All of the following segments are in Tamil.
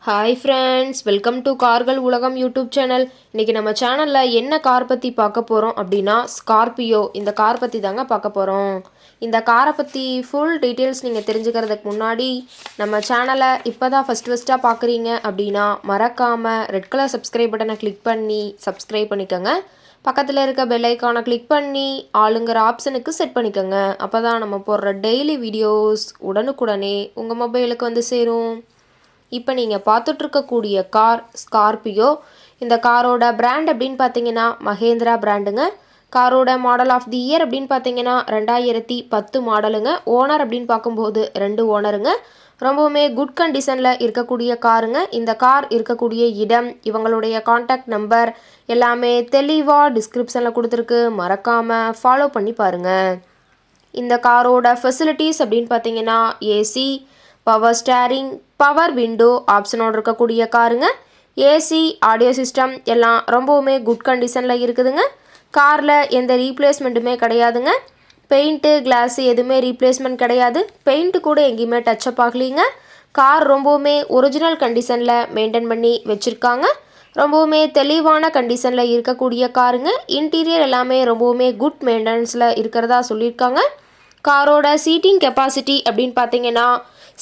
ஹாய் ஃப்ரெண்ட்ஸ், வெல்கம் டு கார்கள் உலகம் யூடியூப் சேனல். இன்றைக்கி நம்ம சேனலில் என்ன கார் பற்றி பார்க்க போகிறோம் அப்படின்னா ஸ்கார்பியோ. இந்த கார் பற்றி தாங்க பார்க்க போகிறோம். இந்த காரை பற்றி ஃபுல் டீட்டெயில்ஸ் நீங்கள் தெரிஞ்சுக்கிறதுக்கு முன்னாடி நம்ம சேனலை இப்போ தான் ஃபஸ்ட்டாக பார்க்குறீங்க அப்படின்னா மறக்காமல் ரெட் கலர் சப்ஸ்கிரைப் பட்டனை கிளிக் பண்ணி சப்ஸ்கிரைப் பண்ணிக்கோங்க. பக்கத்தில் இருக்க பெல் ஐக்கானை கிளிக் பண்ணி ஆளுங்கிற ஆப்ஷனுக்கு செட் பண்ணிக்கோங்க. அப்போ தான் நம்ம போடுற டெய்லி வீடியோஸ் உடனுக்குடனே உங்கள் மொபைலுக்கு வந்து சேரும். இப்போ நீங்கள் பார்த்துட்ருக்கக்கூடிய கார் ஸ்கார்பியோ. இந்த காரோட பிராண்ட் அப்படின்னு பார்த்தீங்கன்னா மஹேந்திரா பிராண்டுங்க. காரோட மாடல் ஆஃப் தி இயர் அப்படின்னு பார்த்தீங்கன்னா 2010 மாடலுங்க. ஓனர் அப்படின்னு பார்க்கும்போது 2 ஓனருங்க. ரொம்பவுமே குட் கண்டிஷனில் இருக்கக்கூடிய காருங்க. இந்த கார் இருக்கக்கூடிய இடம், இவங்களுடைய காண்டாக்ட் நம்பர் எல்லாமே தெளிவாக டிஸ்கிரிப்ஷனில் கொடுத்துருக்கு. மறக்காமல் ஃபாலோ பண்ணி பாருங்கள். இந்த காரோட ஃபெசிலிட்டிஸ் அப்படின்னு பார்த்தீங்கன்னா AC, power steering, power window ஆப்ஷனோடு இருக்கக்கூடிய காருங்க. ஏசி, ஆடியோ சிஸ்டம் எல்லாம் ரொம்பவுமே குட் கண்டிஷனில் இருக்குதுங்க. காரில் எந்த ரீப்ளேஸ்மெண்ட்டுமே கிடையாதுங்க. பெயிண்ட்டு, கிளாஸு எதுவுமே ரீப்ளேஸ்மெண்ட் கிடையாது. பெயிண்ட்டு கூட எங்கேயுமே டச்சப் ஆகலிங்க. கார் ரொம்பவுமே ஒரிஜினல் கண்டிஷனில் மெயின்டைன் பண்ணி வச்சுருக்காங்க. ரொம்பவுமே தெளிவான கண்டிஷனில் இருக்கக்கூடிய காருங்க. இன்டீரியர் எல்லாமே ரொம்பவுமே குட் மெயின்டெனன்ஸில் இருக்கிறதா சொல்லியிருக்காங்க. காரோட சீட்டிங் கெப்பாசிட்டி அப்படின்னு பார்த்தீங்கன்னா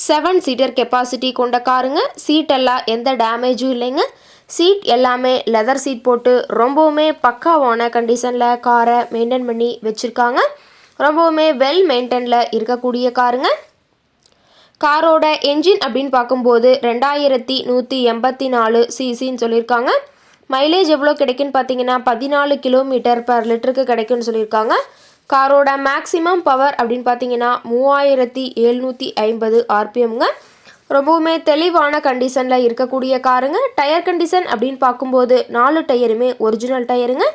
7 சீட்டர் கெப்பாசிட்டி கொண்ட காருங்க. சீட்டெல்லாம் எந்த டேமேஜும் இல்லைங்க. சீட் எல்லாமே லெதர் சீட் போட்டு ரொம்பவுமே பக்காவான கண்டிஷனில் காரை மெயின்டைன் பண்ணி வச்சுருக்காங்க. ரொம்பவுமே வெல் மெயின்டைனில் இருக்கக்கூடிய காருங்க. காரோட என்ஜின் அப்படின்னு பார்க்கும்போது 2184 சிசின்னு சொல்லியிருக்காங்க. மைலேஜ் எவ்வளோ கிடைக்குன்னு பார்த்தீங்கன்னா 14 km/லிட்டருக்கு கிடைக்குன்னு சொல்லியிருக்காங்க. காரோட மேக்ஸிமம் பவர் அப்படின்னு பார்த்தீங்கன்னா 3750 ஆர்பிஎம்ங்க. ரொம்பவுமே தெளிவான கண்டிஷனில் இருக்கக்கூடிய காருங்க. டயர் கண்டிஷன் அப்படின்னு பார்க்கும்போது 4 டயருமே ஒரிஜினல் டயருங்க.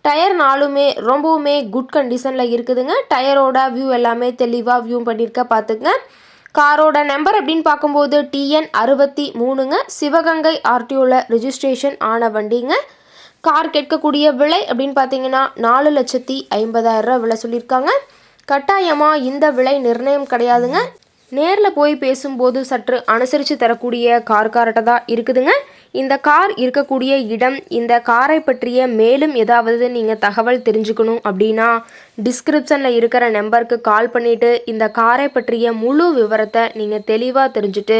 டயர் 4மே ரொம்பவுமே குட் கண்டிஷனில் இருக்குதுங்க. டயரோட வியூ எல்லாமே தெளிவாக வியூ பண்ணியிருக்க பார்த்துங்க. காரோட நம்பர் அப்படின்னு பார்க்கும்போது TN 63ங்க. சிவகங்கை ஆர்டிஓவில் ரிஜிஸ்ட்ரேஷன் ஆன வண்டிங்க. கார் கேட்கக்கூடிய விலை அப்படின்னு பார்த்தீங்கன்னா 4,50,000 விலை சொல்லியிருக்காங்க. கட்டாயமாக இந்த விலை நிர்ணயம் கிடையாதுங்க. நேரில் போய் பேசும்போது சற்று அனுசரித்து தரக்கூடிய கார்கிட்ட தான் இருக்குதுங்க. இந்த கார் இருக்கக்கூடிய இடம், இந்த காரை பற்றிய மேலும் ஏதாவது நீங்கள் தகவல் தெரிஞ்சுக்கணும் அப்படின்னா டிஸ்கிரிப்ஷனில் இருக்கிற நம்பருக்கு கால் பண்ணிவிட்டு இந்த காரை பற்றிய முழு விவரத்தை நீங்கள் தெளிவாக தெரிஞ்சுட்டு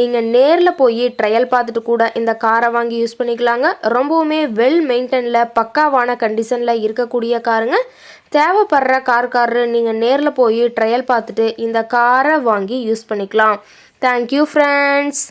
நீங்கள் நேரில் போய் ட்ரையல் பார்த்துட்டு கூட இந்த காரை வாங்கி யூஸ் பண்ணிக்கலாங்க. ரொம்பவுமே வெல் மெயின்டெனில் பக்காவான கண்டிஷனில் இருக்கக்கூடிய காருங்க. தேவைப்படுற கார்காரரு நீங்கள் நேரில் போய் ட்ரையல் பார்த்துட்டு இந்த காரை வாங்கி யூஸ் பண்ணிக்கலாம். Thank you friends.